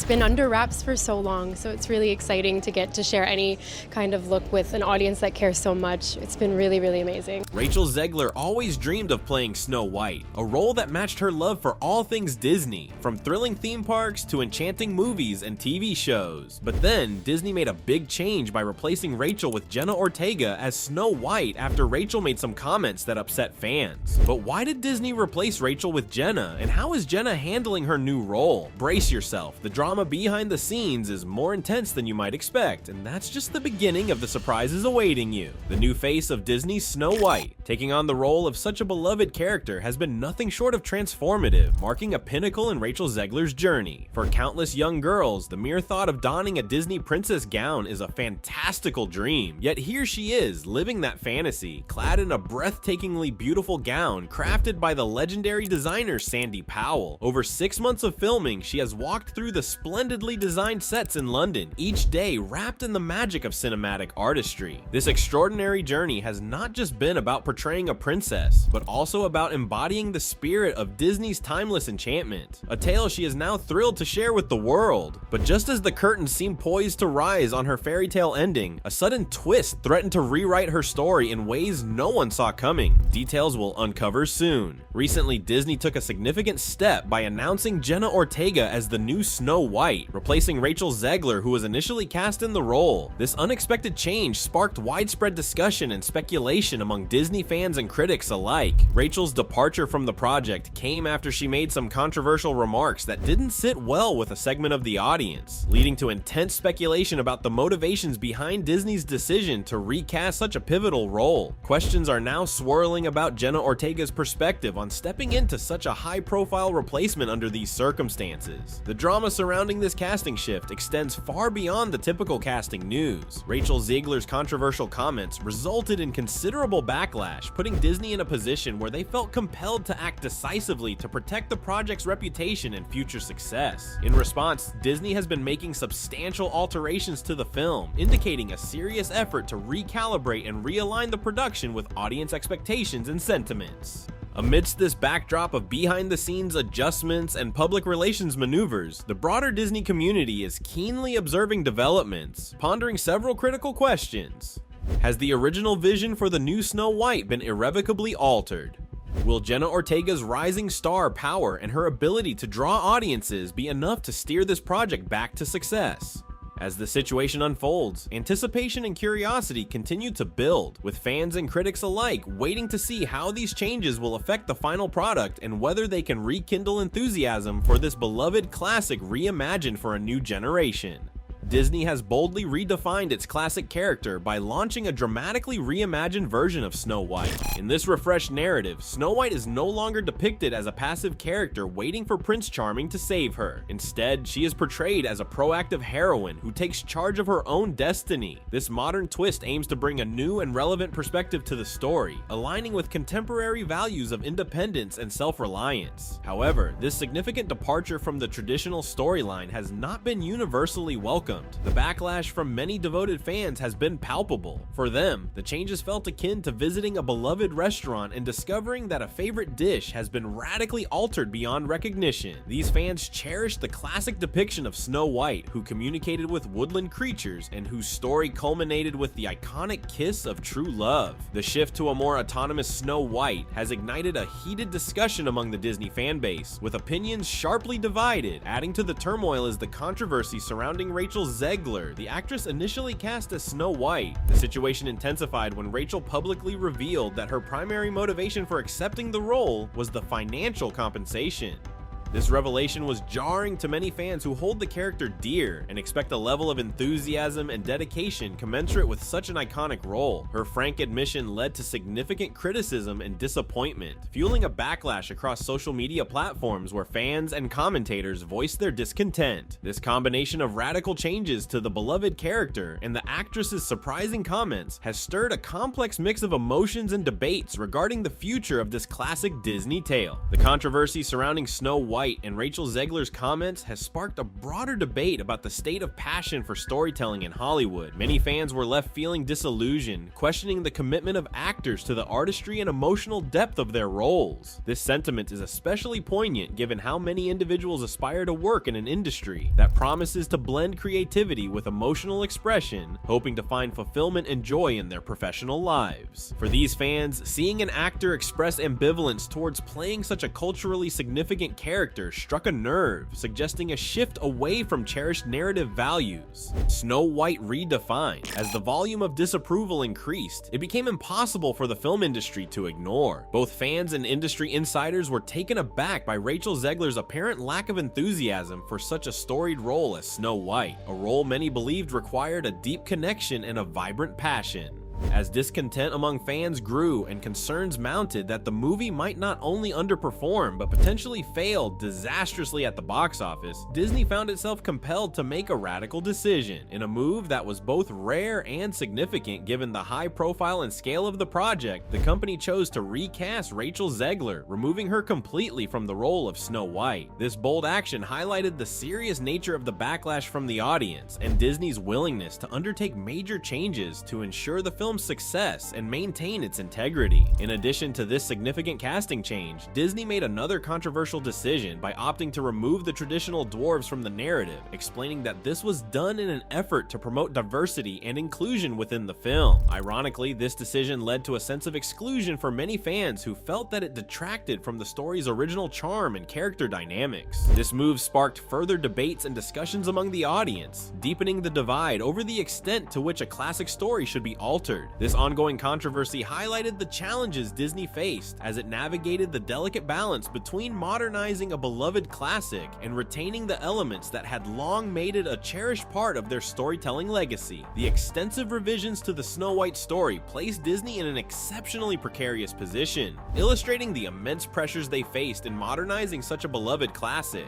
It's been under wraps for so long, so it's really exciting to get to share any kind of look with an audience that cares so much. It's been really, really amazing. Rachel Zegler always dreamed of playing Snow White, a role that matched her love for all things Disney, from thrilling theme parks to enchanting movies and TV shows. But then, Disney made a big change by replacing Rachel with Jenna Ortega as Snow White after Rachel made some comments that upset fans. But why did Disney replace Rachel with Jenna, and how is Jenna handling her new role? Brace yourself, the drama behind the scenes is more intense than you might expect, and that's just the beginning of the surprises awaiting you. The new face of Disney's Snow White, taking on the role of such a beloved character, has been nothing short of transformative, marking a pinnacle in Rachel Zegler's journey. For countless young girls, the mere thought of donning a Disney princess gown is a fantastical dream, yet here she is, living that fantasy, clad in a breathtakingly beautiful gown crafted by the legendary designer Sandy Powell. Over 6 months of filming, she has walked through the splendidly designed sets in London, each day wrapped in the magic of cinematic artistry. This extraordinary journey has not just been about portraying a princess, but also about embodying the spirit of Disney's timeless enchantment, a tale she is now thrilled to share with the world. But just as the curtains seem poised to rise on her fairy tale ending, a sudden twist threatened to rewrite her story in ways no one saw coming. Details will uncover soon. Recently, Disney took a significant step by announcing Jenna Ortega as the new Snow White, replacing Rachel Zegler, who was initially cast in the role. This unexpected change sparked widespread discussion and speculation among Disney fans and critics alike. Rachel's departure from the project came after she made some controversial remarks that didn't sit well with a segment of the audience, leading to intense speculation about the motivations behind Disney's decision to recast such a pivotal role. Questions are now swirling about Jenna Ortega's perspective on stepping into such a high-profile replacement under these circumstances. The drama surrounding this casting shift extends far beyond the typical casting news. Rachel Zegler's controversial comments resulted in considerable backlash, putting Disney in a position where they felt compelled to act decisively to protect the project's reputation and future success. In response, Disney has been making substantial alterations to the film, indicating a serious effort to recalibrate and realign the production with audience expectations and sentiments. Amidst this backdrop of behind-the-scenes adjustments and public relations maneuvers, the broader Disney community is keenly observing developments, pondering several critical questions. Has the original vision for the new Snow White been irrevocably altered? Will Jenna Ortega's rising star power and her ability to draw audiences be enough to steer this project back to success? As the situation unfolds, anticipation and curiosity continue to build, with fans and critics alike waiting to see how these changes will affect the final product and whether they can rekindle enthusiasm for this beloved classic reimagined for a new generation. Disney has boldly redefined its classic character by launching a dramatically reimagined version of Snow White. In this refreshed narrative, Snow White is no longer depicted as a passive character waiting for Prince Charming to save her. Instead, she is portrayed as a proactive heroine who takes charge of her own destiny. This modern twist aims to bring a new and relevant perspective to the story, aligning with contemporary values of independence and self-reliance. However, this significant departure from the traditional storyline has not been universally welcomed. The backlash from many devoted fans has been palpable. For them, the changes felt akin to visiting a beloved restaurant and discovering that a favorite dish has been radically altered beyond recognition. These fans cherish the classic depiction of Snow White, who communicated with woodland creatures and whose story culminated with the iconic kiss of true love. The shift to a more autonomous Snow White has ignited a heated discussion among the Disney fanbase, with opinions sharply divided. Adding to the turmoil is the controversy surrounding Rachel Zegler, the actress initially cast as Snow White. The situation intensified when Rachel publicly revealed that her primary motivation for accepting the role was the financial compensation. This revelation was jarring to many fans who hold the character dear and expect a level of enthusiasm and dedication commensurate with such an iconic role. Her frank admission led to significant criticism and disappointment, fueling a backlash across social media platforms where fans and commentators voiced their discontent. This combination of radical changes to the beloved character and the actress's surprising comments has stirred a complex mix of emotions and debates regarding the future of this classic Disney tale. The controversy surrounding Snow White White and Rachel Zegler's comments has sparked a broader debate about the state of passion for storytelling in Hollywood. Many fans were left feeling disillusioned, questioning the commitment of actors to the artistry and emotional depth of their roles. This sentiment is especially poignant given how many individuals aspire to work in an industry that promises to blend creativity with emotional expression, hoping to find fulfillment and joy in their professional lives. For these fans, seeing an actor express ambivalence towards playing such a culturally significant character struck a nerve, suggesting a shift away from cherished narrative values. Snow White redefined. As the volume of disapproval increased, it became impossible for the film industry to ignore. Both fans and industry insiders were taken aback by Rachel Zegler's apparent lack of enthusiasm for such a storied role as Snow White, a role many believed required a deep connection and a vibrant passion. As discontent among fans grew and concerns mounted that the movie might not only underperform but potentially fail disastrously at the box office, Disney found itself compelled to make a radical decision. In a move that was both rare and significant given the high profile and scale of the project, the company chose to recast Rachel Zegler, removing her completely from the role of Snow White. This bold action highlighted the serious nature of the backlash from the audience and Disney's willingness to undertake major changes to ensure the film's success and maintain its integrity. In addition to this significant casting change, Disney made another controversial decision by opting to remove the traditional dwarves from the narrative, explaining that this was done in an effort to promote diversity and inclusion within the film. Ironically, this decision led to a sense of exclusion for many fans who felt that it detracted from the story's original charm and character dynamics. This move sparked further debates and discussions among the audience, deepening the divide over the extent to which a classic story should be altered. This ongoing controversy highlighted the challenges Disney faced as it navigated the delicate balance between modernizing a beloved classic and retaining the elements that had long made it a cherished part of their storytelling legacy. The extensive revisions to the Snow White story placed Disney in an exceptionally precarious position, illustrating the immense pressures they faced in modernizing such a beloved classic.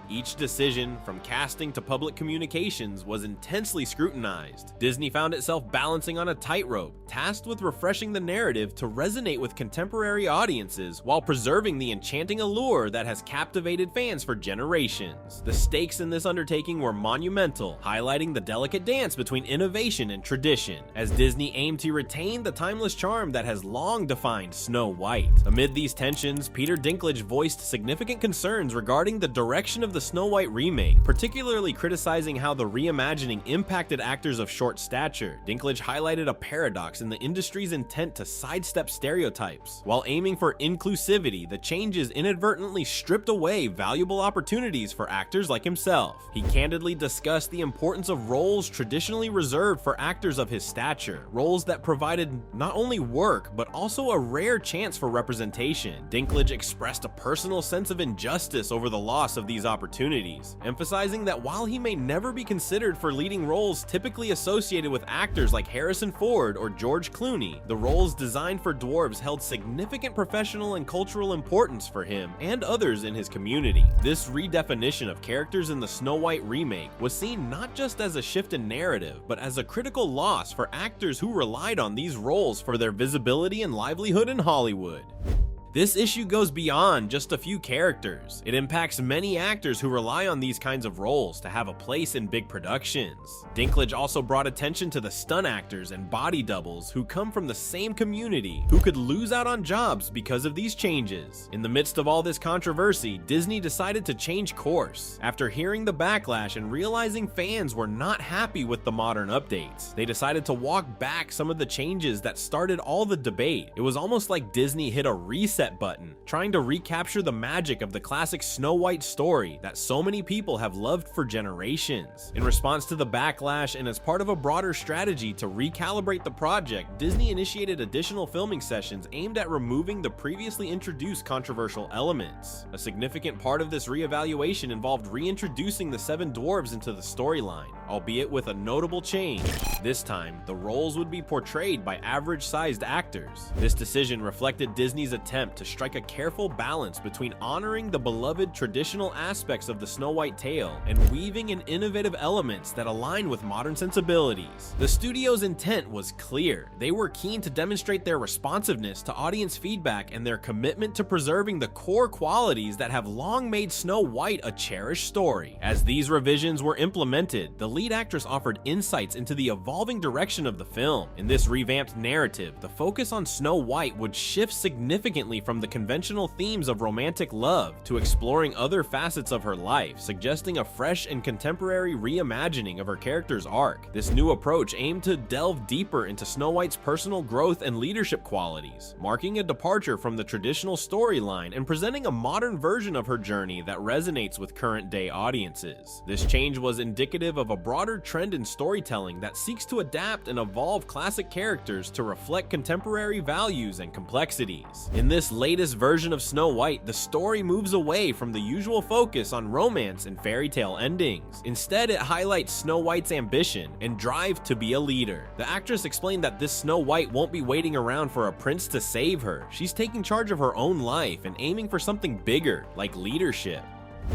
Each decision, from casting to public communications, was intensely scrutinized. Disney found itself balancing on a tightrope, tasked with refreshing the narrative to resonate with contemporary audiences while preserving the enchanting allure that has captivated fans for generations. The stakes in this undertaking were monumental, highlighting the delicate dance between innovation and tradition, as Disney aimed to retain the timeless charm that has long defined Snow White. Amid these tensions, Peter Dinklage voiced significant concerns regarding the direction of the Snow White remake, particularly criticizing how the reimagining impacted actors of short stature. Dinklage highlighted a paradox in the industry's intent to sidestep stereotypes. While aiming for inclusivity, the changes inadvertently stripped away valuable opportunities for actors like himself. He candidly discussed the importance of roles traditionally reserved for actors of his stature, roles that provided not only work, but also a rare chance for representation. Dinklage expressed a personal sense of injustice over the loss of these opportunities, emphasizing that while he may never be considered for leading roles typically associated with actors like Harrison Ford or George Clooney, the roles designed for dwarves held significant professional and cultural importance for him and others in his community. This redefinition of characters in the Snow White remake was seen not just as a shift in narrative, but as a critical loss for actors who relied on these roles for their visibility and livelihood in Hollywood. This issue goes beyond just a few characters. It impacts many actors who rely on these kinds of roles to have a place in big productions. Dinklage also brought attention to the stunt actors and body doubles who come from the same community, who could lose out on jobs because of these changes. In the midst of all this controversy, Disney decided to change course. After hearing the backlash and realizing fans were not happy with the modern updates, they decided to walk back some of the changes that started all the debate. It was almost like Disney hit a reset button, trying to recapture the magic of the classic Snow White story that so many people have loved for generations. In response to the backlash and as part of a broader strategy to recalibrate the project, Disney initiated additional filming sessions aimed at removing the previously introduced controversial elements. A significant part of this reevaluation involved reintroducing the seven dwarves into the storyline, albeit with a notable change. This time, the roles would be portrayed by average-sized actors. This decision reflected Disney's attempt job to strike a careful balance between honoring the beloved traditional aspects of the Snow White tale and weaving in innovative elements that align with modern sensibilities. The studio's intent was clear. They were keen to demonstrate their responsiveness to audience feedback and their commitment to preserving the core qualities that have long made Snow White a cherished story. As these revisions were implemented, the lead actress offered insights into the evolving direction of the film. In this revamped narrative, the focus on Snow White would shift significantly from the conventional themes of romantic love to exploring other facets of her life, suggesting a fresh and contemporary reimagining of her character's arc. This new approach aimed to delve deeper into Snow White's personal growth and leadership qualities, marking a departure from the traditional storyline and presenting a modern version of her journey that resonates with current-day audiences. This change was indicative of a broader trend in storytelling that seeks to adapt and evolve classic characters to reflect contemporary values and complexities. In this latest version of Snow White, the story moves away from the usual focus on romance and fairy tale endings. Instead, it highlights Snow White's ambition and drive to be a leader. The actress explained that this Snow White won't be waiting around for a prince to save her. She's taking charge of her own life and aiming for something bigger, like leadership.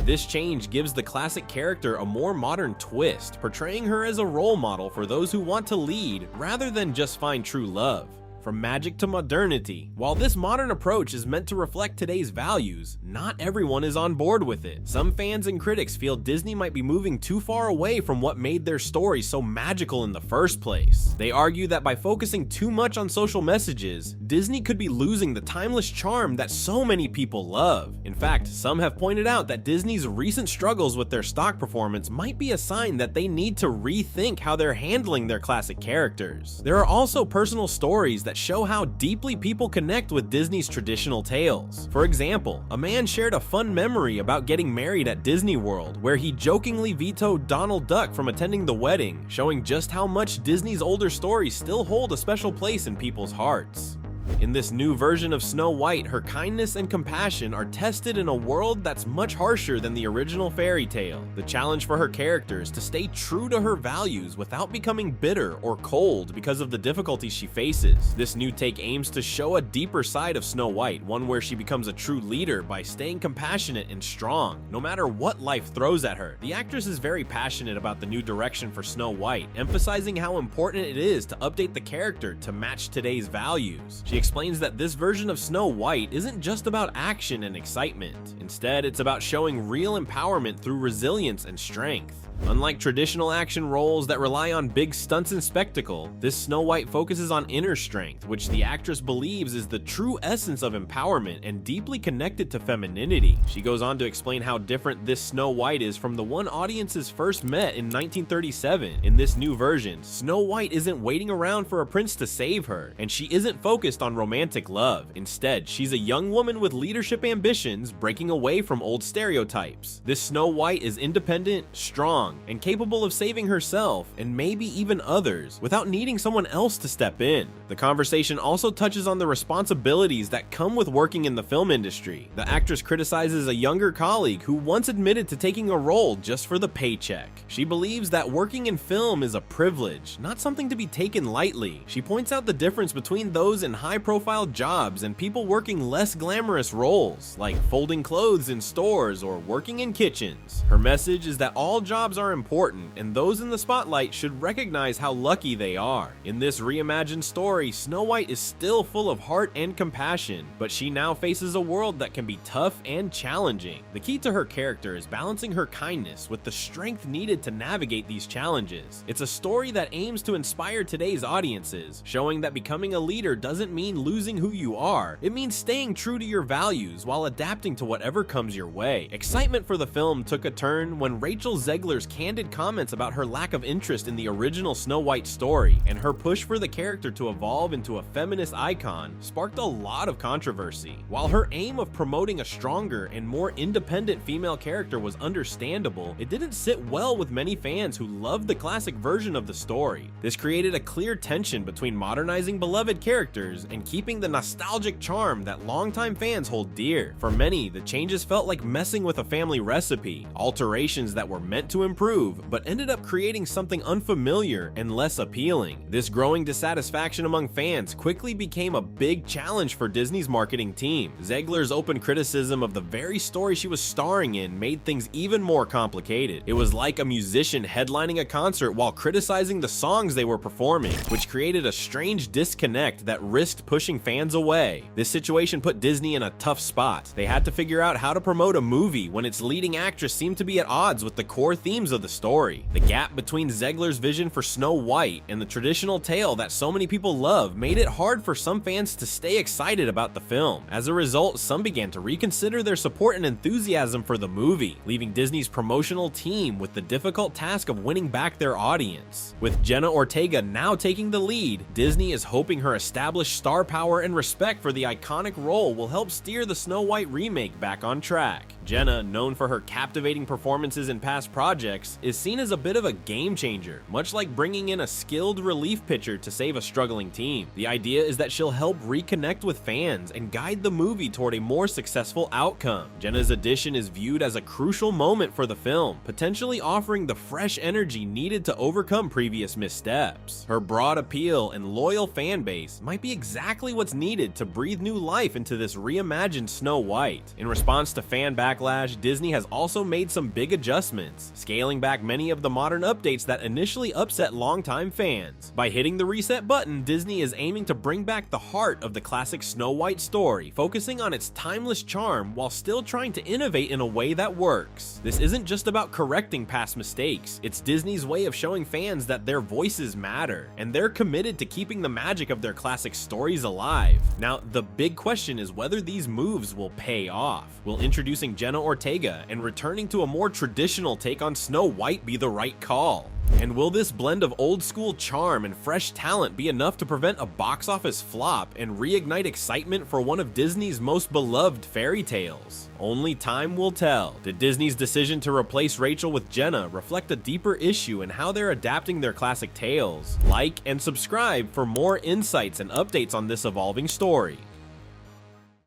This change gives the classic character a more modern twist, portraying her as a role model for those who want to lead rather than just find true love. From magic to modernity, while this modern approach is meant to reflect today's values, not everyone is on board with it. Some fans and critics feel Disney might be moving too far away from what made their story so magical in the first place. They argue that by focusing too much on social messages, Disney could be losing the timeless charm that so many people love. In fact, some have pointed out that Disney's recent struggles with their stock performance might be a sign that they need to rethink how they're handling their classic characters. There are also personal stories that show how deeply people connect with Disney's traditional tales. For example, a man shared a fun memory about getting married at Disney World, where he jokingly vetoed Donald Duck from attending the wedding, showing just how much Disney's older stories still hold a special place in people's hearts. In this new version of Snow White, her kindness and compassion are tested in a world that's much harsher than the original fairy tale. The challenge for her character is to stay true to her values without becoming bitter or cold because of the difficulties she faces. This new take aims to show a deeper side of Snow White, one where she becomes a true leader by staying compassionate and strong, no matter what life throws at her. The actress is very passionate about the new direction for Snow White, emphasizing how important it is to update the character to match today's values. She explains that this version of Snow White isn't just about action and excitement. Instead, it's about showing real empowerment through resilience and strength. Unlike traditional action roles that rely on big stunts and spectacle, this Snow White focuses on inner strength, which the actress believes is the true essence of empowerment and deeply connected to femininity. She goes on to explain how different this Snow White is from the one audiences first met in 1937. In this new version, Snow White isn't waiting around for a prince to save her, and she isn't focused on romantic love. Instead, she's a young woman with leadership ambitions, breaking away from old stereotypes. This Snow White is independent, strong, and capable of saving herself and maybe even others without needing someone else to step in. The conversation also touches on the responsibilities that come with working in the film industry. The actress criticizes a younger colleague who once admitted to taking a role just for the paycheck. She believes that working in film is a privilege, not something to be taken lightly. She points out the difference between those in high-profile jobs and people working less glamorous roles, like folding clothes in stores or working in kitchens. Her message is that all jobs are important, and those in the spotlight should recognize how lucky they are. In this reimagined story, Snow White is still full of heart and compassion, but she now faces a world that can be tough and challenging. The key to her character is balancing her kindness with the strength needed to navigate these challenges. It's a story that aims to inspire today's audiences, showing that becoming a leader doesn't mean losing who you are. It means staying true to your values while adapting to whatever comes your way. Excitement for the film took a turn when Rachel Zegler's candid comments about her lack of interest in the original Snow White story and her push for the character to evolve into a feminist icon sparked a lot of controversy. While her aim of promoting a stronger and more independent female character was understandable, it didn't sit well with many fans who loved the classic version of the story. This created a clear tension between modernizing beloved characters and keeping the nostalgic charm that longtime fans hold dear. For many, the changes felt like messing with a family recipe, alterations that were meant to improve, but ended up creating something unfamiliar and less appealing. This growing dissatisfaction among fans quickly became a big challenge for Disney's marketing team. Zegler's open criticism of the very story she was starring in made things even more complicated. It was like a musician headlining a concert while criticizing the songs they were performing, which created a strange disconnect that risked pushing fans away. This situation put Disney in a tough spot. They had to figure out how to promote a movie when its leading actress seemed to be at odds with the core themes of the story. The gap between Zegler's vision for Snow White and the traditional tale that so many people love made it hard for some fans to stay excited about the film. As a result, some began to reconsider their support and enthusiasm for the movie, leaving Disney's promotional team with the difficult task of winning back their audience. With Jenna Ortega now taking the lead, Disney is hoping her established star power and respect for the iconic role will help steer the Snow White remake back on track. Jenna, known for her captivating performances in past projects, is seen as a bit of a game changer, much like bringing in a skilled relief pitcher to save a struggling team. The idea is that she'll help reconnect with fans and guide the movie toward a more successful outcome. Jenna's addition is viewed as a crucial moment for the film, potentially offering the fresh energy needed to overcome previous missteps. Her broad appeal and loyal fan base might be exactly what's needed to breathe new life into this reimagined Snow White. In response to fan backlash, Disney has also made some big adjustments, scaling back many of the modern updates that initially upset longtime fans. By hitting the reset button, Disney is aiming to bring back the heart of the classic Snow White story, focusing on its timeless charm while still trying to innovate in a way that works. This isn't just about correcting past mistakes, it's Disney's way of showing fans that their voices matter, and they're committed to keeping the magic of their classic stories alive. Now, the big question is whether these moves will pay off. Will introducing Jenna Ortega and returning to a more traditional take on Snow White be the right call? And will this blend of old school charm and fresh talent be enough to prevent a box office flop and reignite excitement for one of Disney's most beloved fairy tales? Only time will tell. Did Disney's decision to replace Rachel with Jenna reflect a deeper issue in how they're adapting their classic tales? Like and subscribe for more insights and updates on this evolving story.